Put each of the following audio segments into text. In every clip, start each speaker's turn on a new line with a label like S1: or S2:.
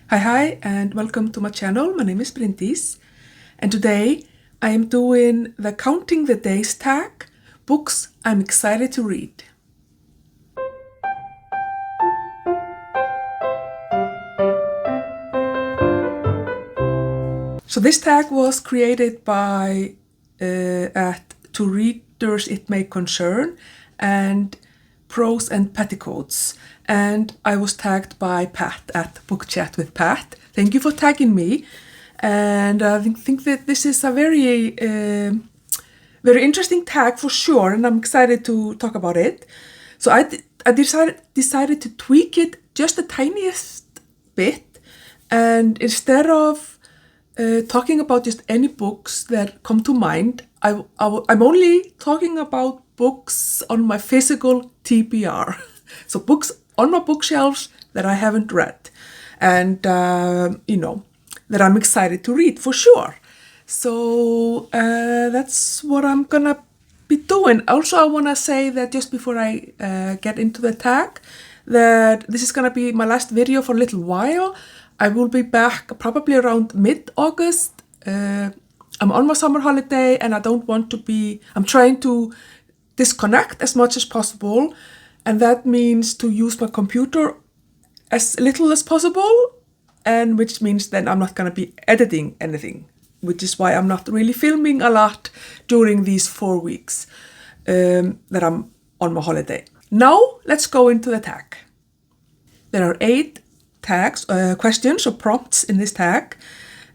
S1: Hi, and welcome to my channel. My name is Bryndís, and today I am doing the Counting the Days tag, books I'm excited to read. So this tag was created by at To Readers It May Concern and Prose and Petticoats, and I was tagged by Pat at Book Chat with Pat. Thank you for tagging me, and I think that this is a very interesting tag for sure, and I'm excited to talk about it. So I decided to tweak it just the tiniest bit, and instead of talking about just any books that come to mind, I'm only talking about books on my physical TBR. So books on my bookshelves that I haven't read and, that I'm excited to read for sure. So that's what I'm gonna be doing. Also, I wanna say that just before I get into the tag, that this is gonna be my last video for a little while. I will be back probably around mid-August. I'm on my summer holiday and I don't want to be, I'm trying to disconnect as much as possible, and that means to use my computer as little as possible, and which means then I'm not gonna be editing anything, which is why I'm not really filming a lot during these 4 weeks that I'm on my holiday. Now let's go into the tag. There are 8 tags, questions or prompts in this tag,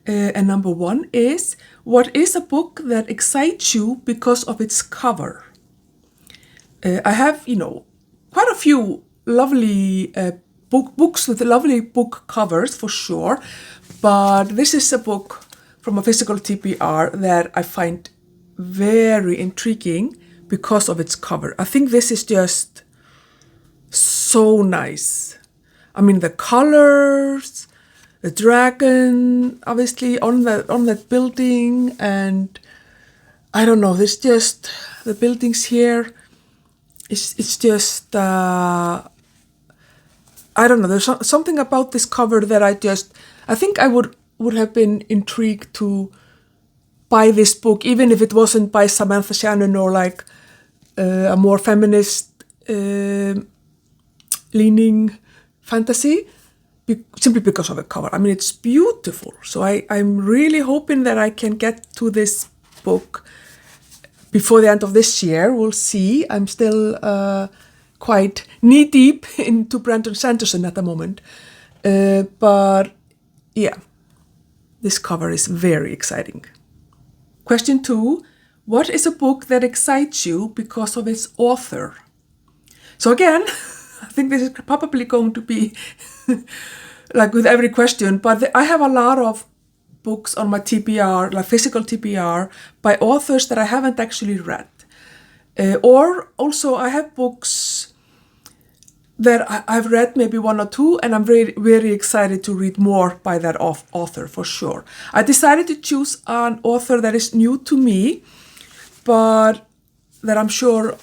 S1: and number 1 is, what is a book that excites you because of its cover? I have, quite a few lovely books with lovely book covers for sure, but this is a book from a physical TBR that I find very intriguing because of its cover. I think this is just so nice. I mean, the colors, the dragon, obviously on that building, and I don't know. There's just the buildings here. It's just I don't know. There's something about this cover that I think I would have been intrigued to buy this book, even if it wasn't by Samantha Shannon or like a more feminist leaning fantasy, simply because of the cover. I mean, it's beautiful. So I'm really hoping that I can get to this book before the end of this year. We'll see. I'm still quite knee-deep into Brandon Sanderson at the moment. But yeah, this cover is very exciting. Question 2, what is a book that excites you because of its author? So again, I think this is probably going to be like with every question, but I have a lot of books on my TBR, like physical TBR, by authors that I haven't actually read. Or also I have books that I've read maybe 1 or 2, and I'm very, very excited to read more by that author for sure. I decided to choose an author that is new to me, but that I'm sure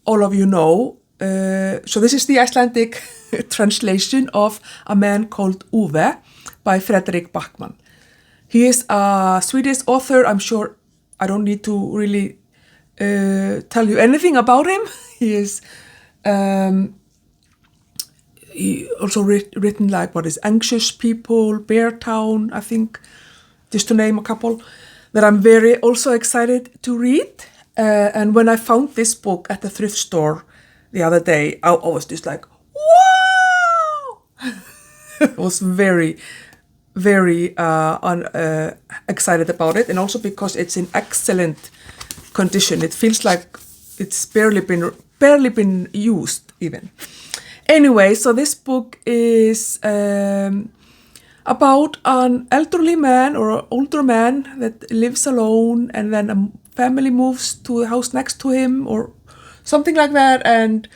S1: all of you know. So this is the Icelandic translation of A Man Called Ove by Fredrik Backman. He is a Swedish author. I'm sure I don't need to really tell you anything about him. He is he also written like what is Anxious People, Bear Town, I think, just to name a couple that I'm very also excited to read. And when I found this book at the thrift store the other day, I was just like, wow! I was very, very excited about it, and also because it's in excellent condition. It feels like it's barely been used even. Anyway, so this book is about an elderly man or older man that lives alone, and then a family moves to the house next to him or something like that, and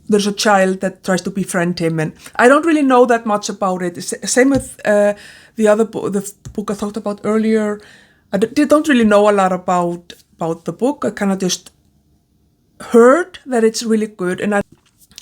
S1: there's a child that tries to befriend him, and I don't really know that much about it. Same with the other book, the book I talked about earlier. I don't really know a lot about the book. I kind of just heard that it's really good, and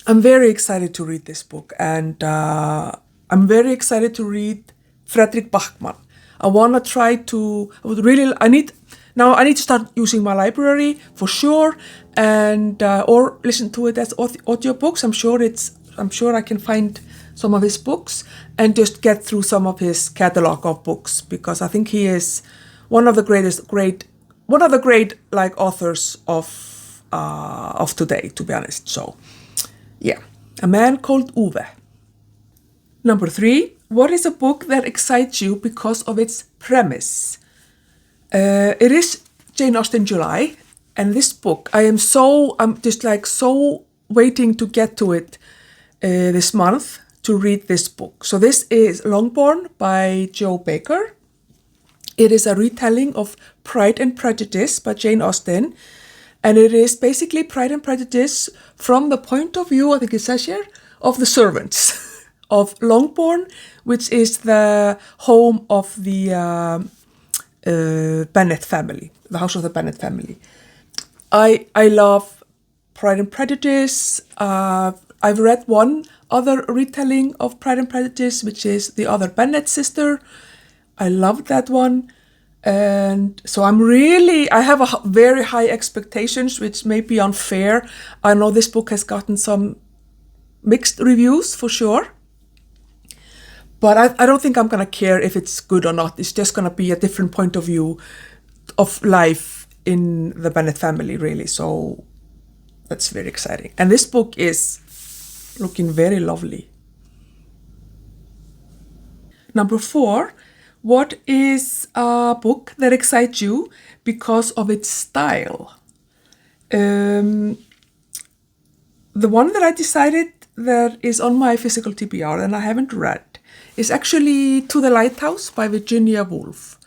S1: I'm very excited to read this book, and I'm very excited to read Fredrik Backman. I want to try to, I need to start using my library for sure, and or listen to it as audiobooks. I'm sure I can find some of his books and just get through some of his catalog of books, because I think he is one of the great like authors of today, to be honest. So yeah, A Man Called Uwe. Number 3, what is a book that excites you because of its premise? It is Jane Austen July, and this book, I'm just like so waiting to get to it this month to read this book. So this is Longbourn by Jo Baker. It is a retelling of Pride and Prejudice by Jane Austen, and it is basically Pride and Prejudice from the point of view, I think it says here, of the servants of Longbourn, which is the home of the Bennet family, the house of the Bennet family. I love Pride and Prejudice. I've read one other retelling of Pride and Prejudice, which is The Other Bennet Sister. I loved that one. And so I have very high expectations, which may be unfair. I know this book has gotten some mixed reviews for sure, but I don't think I'm going to care if it's good or not. It's just going to be a different point of view of life in the Bennet family, really. So that's very exciting. And this book is looking very lovely. Number 4, what is a book that excites you because of its style? The one that I decided that is on my physical TBR and I haven't read is actually To the Lighthouse by Virginia Woolf.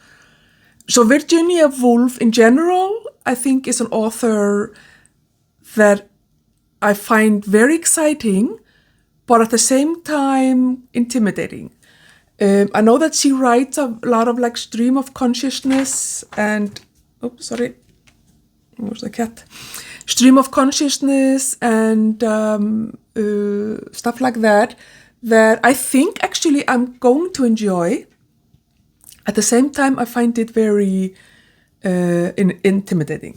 S1: So Virginia Woolf in general, I think, is an author that I find very exciting, but at the same time intimidating. I know that she writes a lot of like stream of consciousness and, where's the cat? Stream of consciousness and stuff like that I think actually I'm going to enjoy. At the same time, I find it very intimidating.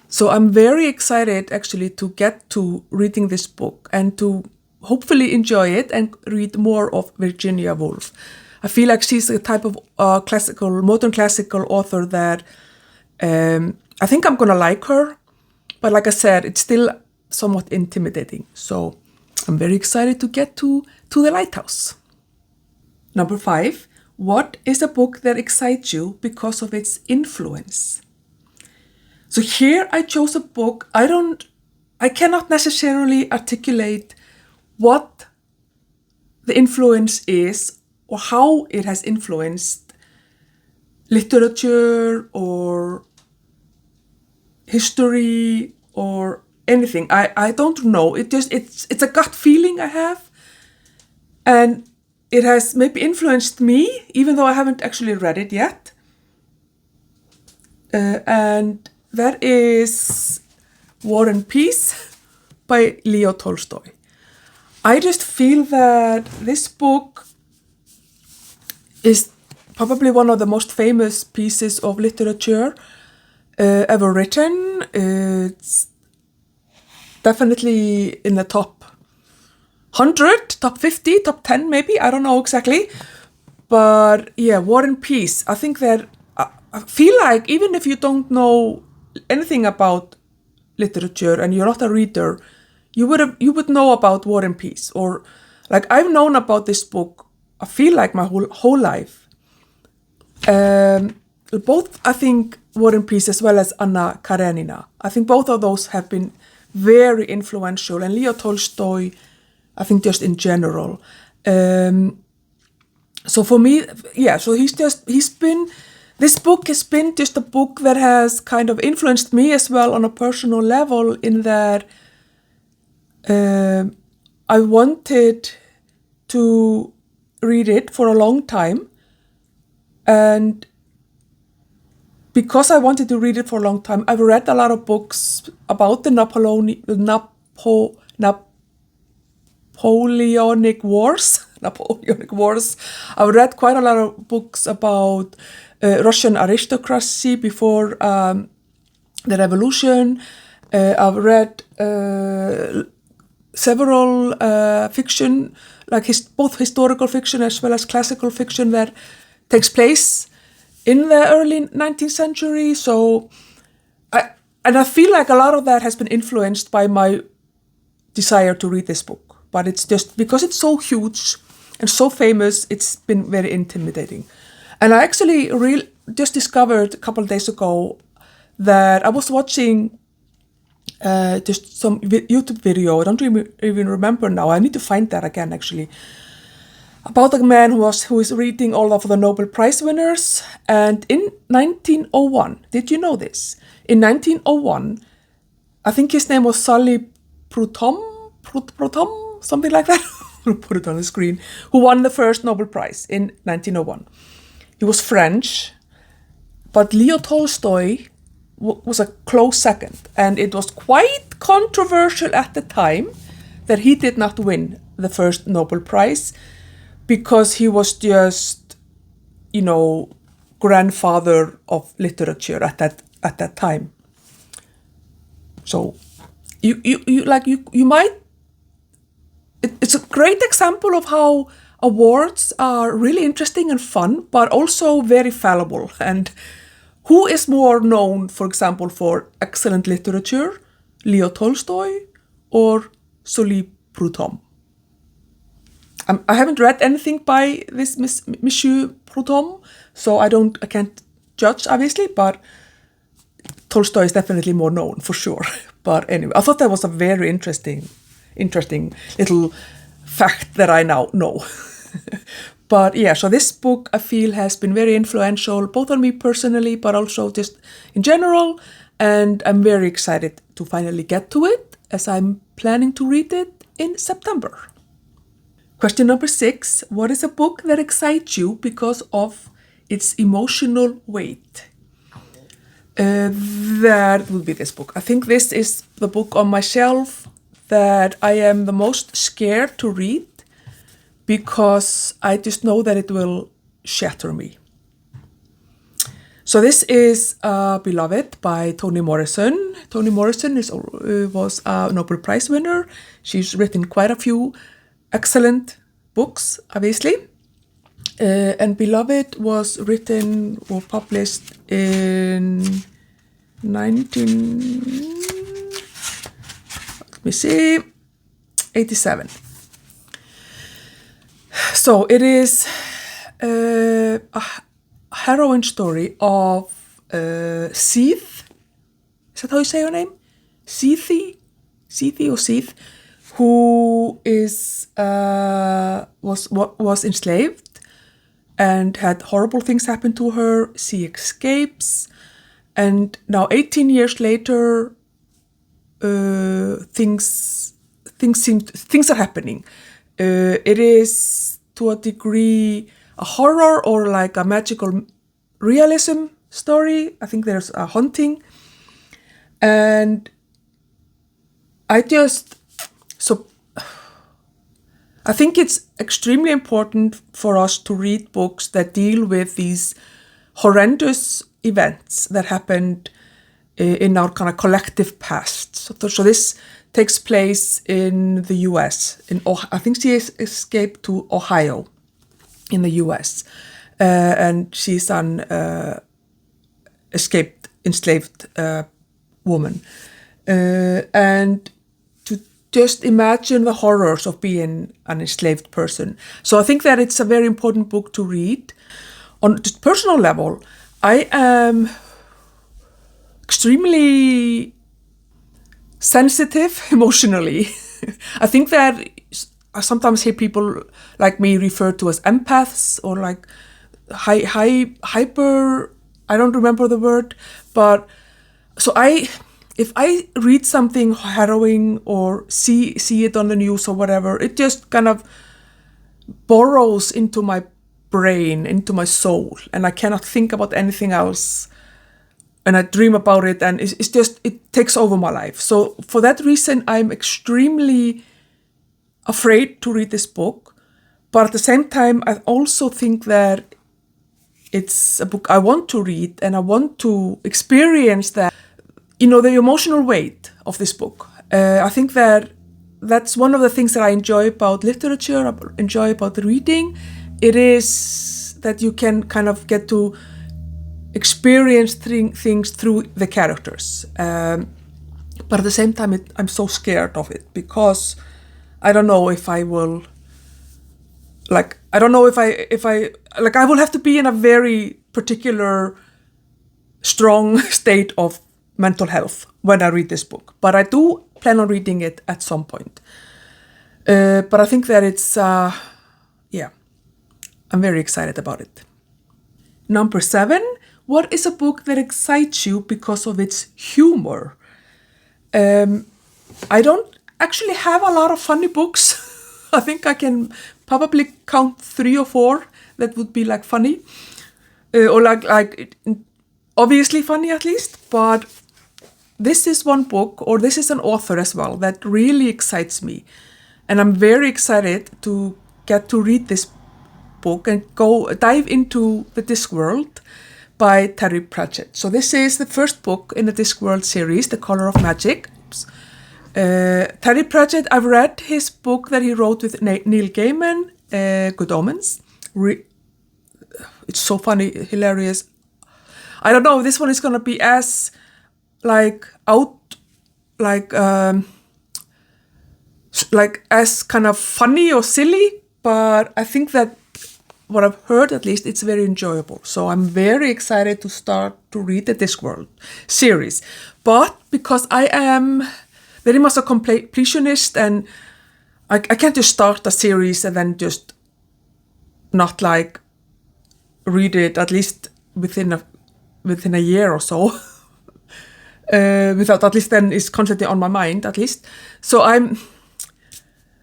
S1: So I'm very excited actually to get to reading this book and to hopefully enjoy it and read more of Virginia Woolf. I feel like she's a type of modern classical author that I think I'm gonna like her, but like I said, it's still somewhat intimidating. So I'm very excited to get to the Lighthouse. Number 5, what is a book that excites you because of its influence? So here I chose a book. I cannot necessarily articulate what the influence is or how it has influenced literature or history or anything. I don't know. It's a gut feeling I have, and it has maybe influenced me, even though I haven't actually read it yet. And that is War and Peace by Leo Tolstoy. I just feel that this book is probably one of the most famous pieces of literature ever written. It's definitely in the top 100, top 50, top 10 maybe, I don't know exactly. But yeah, War and Peace. I think that I feel like even if you don't know anything about literature and you're not a reader, you would know about War and Peace. Or like I've known about this book, I feel like my whole life. Both, I think, War and Peace as well as Anna Karenina. I think both of those have been very influential. And Leo Tolstoy, I think just in general. So for me, yeah, so this book has been just a book that has kind of influenced me as well on a personal level, in that I wanted to read it for a long time. And because I wanted to read it for a long time, I've read a lot of books about the Napoleonic Wars. Napoleonic Wars. I've read quite a lot of books about Russian aristocracy before the revolution. I've read several fiction, like both historical fiction as well as classical fiction that takes place in the early 19th century. So I feel like a lot of that has been influenced by my desire to read this book. But it's just because it's so huge and so famous, it's been very intimidating. And I actually just discovered a couple of days ago that I was watching just some YouTube video. I don't even remember now. I need to find that again, actually. About a man who is reading all of the Nobel Prize winners. And in 1901, did you know this? In 1901, I think his name was Sully Proudhon, something like that. I'll put it on the screen. Who won the first Nobel Prize in 1901. He was French, but Leo Tolstoy was a close second. And it was quite controversial at the time that he did not win the first Nobel Prize because he was just, grandfather of literature at that time. So you might. It's a great example of how awards are really interesting and fun, but also very fallible. And who is more known, for example, for excellent literature, Leo Tolstoy or Sully Proudhon? I haven't read anything by this Monsieur Proudhon, so I can't judge, obviously, but Tolstoy is definitely more known, for sure. But anyway, I thought that was a very interesting little fact that I now know. But yeah, so this book I feel has been very influential, both on me personally, but also just in general. And I'm very excited to finally get to it, as I'm planning to read it in September. Question number 6. What is a book that excites you because of its emotional weight? That would be this book. I think this is the book on my shelf that I am the most scared to read because I just know that it will shatter me. So this is Beloved by Toni Morrison. Toni Morrison was a Nobel Prize winner. She's written quite a few excellent books, obviously. And Beloved was written or published in 87. So it is a harrowing story of Seath. Is that how you say her name? Seethy or Seath, who is was enslaved and had horrible things happen to her. She escapes, and now 18 years later, things are happening. It is to a degree a horror or like a magical realism story. I think there's a haunting, and I think it's extremely important for us to read books that deal with these horrendous events that happened in our kind of collective past. So this takes place in the U.S. I think she escaped to Ohio in the U.S. And she's an enslaved woman. And to just imagine the horrors of being an enslaved person. So I think that it's a very important book to read. On just personal level, I am extremely sensitive emotionally. I think that I sometimes hear people like me referred to as empaths or like hyper, I don't remember the word, but so if I read something harrowing or see it on the news or whatever, it just kind of burrows into my brain, into my soul, and I cannot think about anything else. And I dream about it, and it takes over my life. So for that reason, I'm extremely afraid to read this book, but at the same time, I also think that it's a book I want to read and I want to experience that, the emotional weight of this book. I think that that's one of the things that I enjoy about literature, I enjoy about reading. It is that you can kind of get to experience things through the characters. But at the same time, I'm so scared of it because I don't know if I will, I don't know if I will have to be in a very particular strong state of mental health when I read this book. But I do plan on reading it at some point. But I think that it's, I'm very excited about it. Number 7, what is a book that excites you because of its humor? I don't actually have a lot of funny books. I think I can probably count 3 or 4 that would be funny, or obviously funny at least. But this is one book, or this is an author as well, that really excites me, and I'm very excited to get to read this book and go dive into the Discworld by Terry Pratchett. So this is the first book in the Discworld series, The Color of Magic. Terry Pratchett, I've read his book that he wrote with Neil Gaiman, Good Omens. It's so funny, hilarious. I don't know, this one is gonna be as as kind of funny or silly, but I think that what I've heard, at least, it's very enjoyable. So I'm very excited to start to read the Discworld series. But because I am very much a completionist, and I can't just start a series and then just not read it, at least within a year or so, without, at least then it's constantly on my mind, at least. So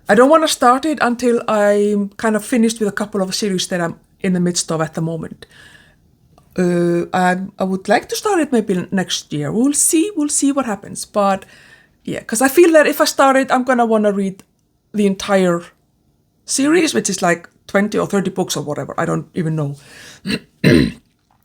S1: I don't want to start it until I'm kind of finished with a couple of series that I'm in the midst of at the moment. I would like to start it maybe next year. We'll see what happens. But yeah, because I feel that if I start it, I'm going to want to read the entire series, which is 20 or 30 books or whatever. I don't even know.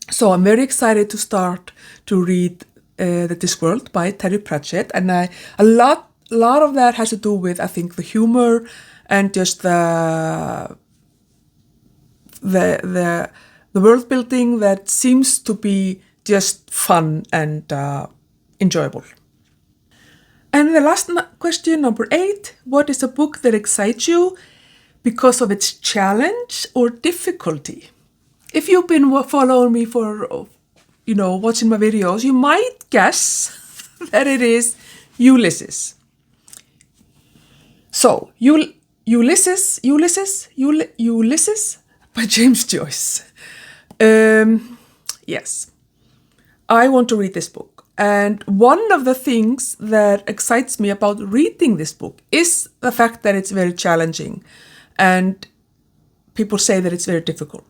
S1: So I'm very excited to start to read the Discworld by Terry Pratchett. And a lot of that has to do with, I think, the humor and just the world building that seems to be just fun and enjoyable. And the last question, number 8, what is a book that excites you because of its challenge or difficulty? If you've been following me for, watching my videos, you might guess that it is Ulysses. So, Ulysses by James Joyce. Yes, I want to read this book. And one of the things that excites me about reading this book is the fact that it's very challenging. And people say that it's very difficult.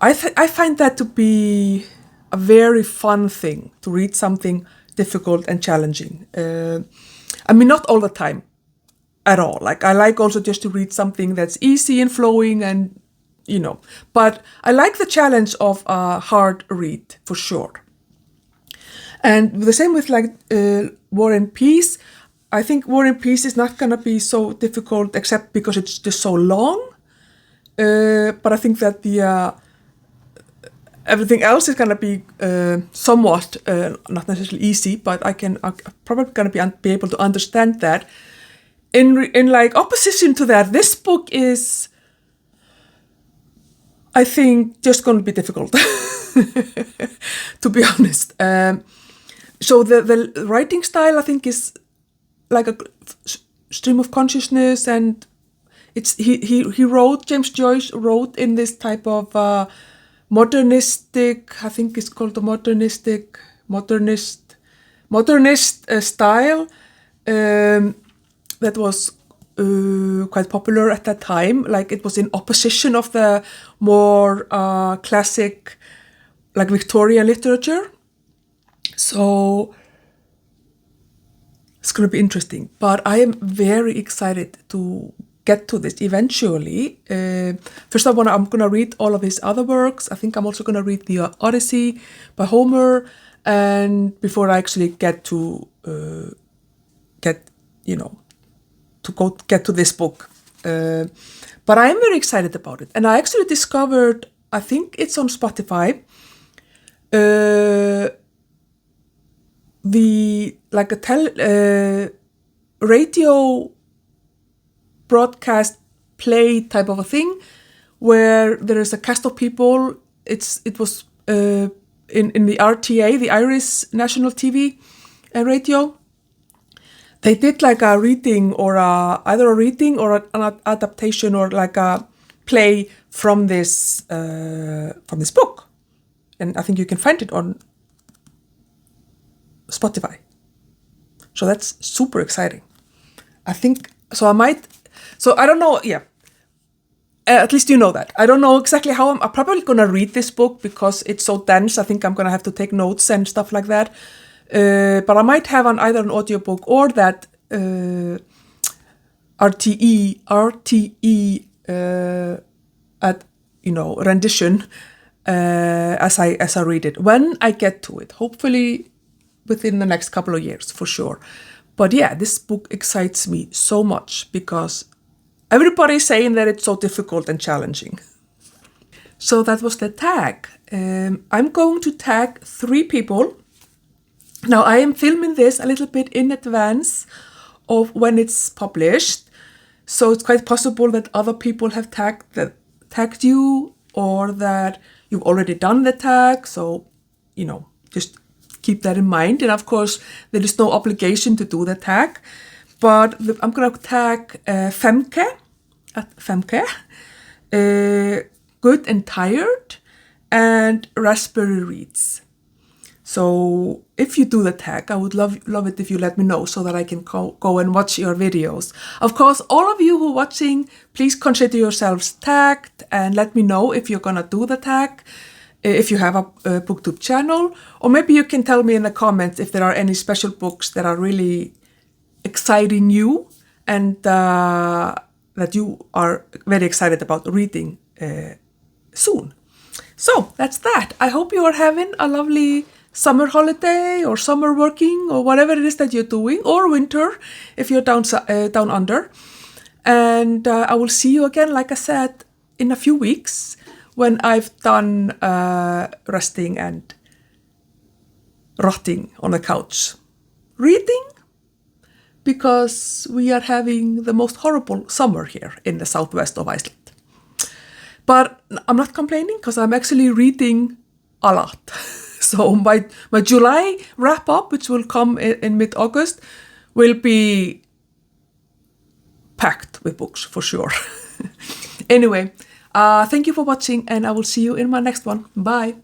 S1: I find that to be a very fun thing, to read something difficult and challenging. Not all the time at all. I like also just to read something that's easy and flowing and, but I like the challenge of a hard read for sure. And the same with War and Peace. I think War and Peace is not going to be so difficult except because it's just so long. But I think that the everything else is going to be somewhat, not necessarily easy, but I'm probably going to be able to understand that. In opposition to that, this book is, I think, just going to be difficult, to be honest. So the writing style, I think, is like a stream of consciousness, and James Joyce wrote in this type of modernistic, I think it's called the modernist style that was quite popular at that time. It was in opposition of the more classic, Victorian literature. So It's going to be interesting. But I am very excited to get to this eventually. First of all, I'm going to read all of his other works. I think I'm also going to read the Odyssey by Homer, and before I actually get to get to this book. But I am very excited about it, and I actually discovered, I think it's on Spotify, radio broadcast play type of a thing, where there is a cast of people. It was in the RTA, the Irish National TV radio. They did like a reading, or either a reading or an adaptation, or like a play from this book, and I think you can find it on Spotify. So that's super exciting. I think so. I don't know. Yeah, at least you know that. I don't know exactly how I'm probably gonna read this book because it's so dense. I think I'm gonna have to take notes and stuff like that. But I might have either an audiobook or that RTE rendition as I read it when I get to it. Hopefully within the next couple of years, for sure. But yeah, this book excites me so much because everybody's saying that it's so difficult and challenging. So that was the tag. I'm going to tag 3 people. Now, I am filming this a little bit in advance of when it's published, so it's quite possible that other people have tagged you, or that you've already done the tag, so, just keep that in mind. And of course, there is no obligation to do the tag, but I'm going to tag Femke, Good and Tired, and Raspberry Reads. So if you do the tag, I would love it if you let me know so that I can go and watch your videos. Of course, all of you who are watching, please consider yourselves tagged and let me know if you're gonna do the tag, if you have a booktube channel, or maybe you can tell me in the comments if there are any special books that are really exciting you and that you are very excited about reading soon. So that's that. I hope you are having a lovely summer holiday or summer working or whatever it is that you're doing, or winter if you're down under. And I will see you again, like I said, in a few weeks when I've done resting and rotting on the couch. Reading, because we are having the most horrible summer here in the southwest of Iceland. But I'm not complaining because I'm actually reading a lot. So my July wrap up, which will come in mid-August, will be packed with books for sure. Anyway, thank you for watching, and I will see you in my next one. Bye.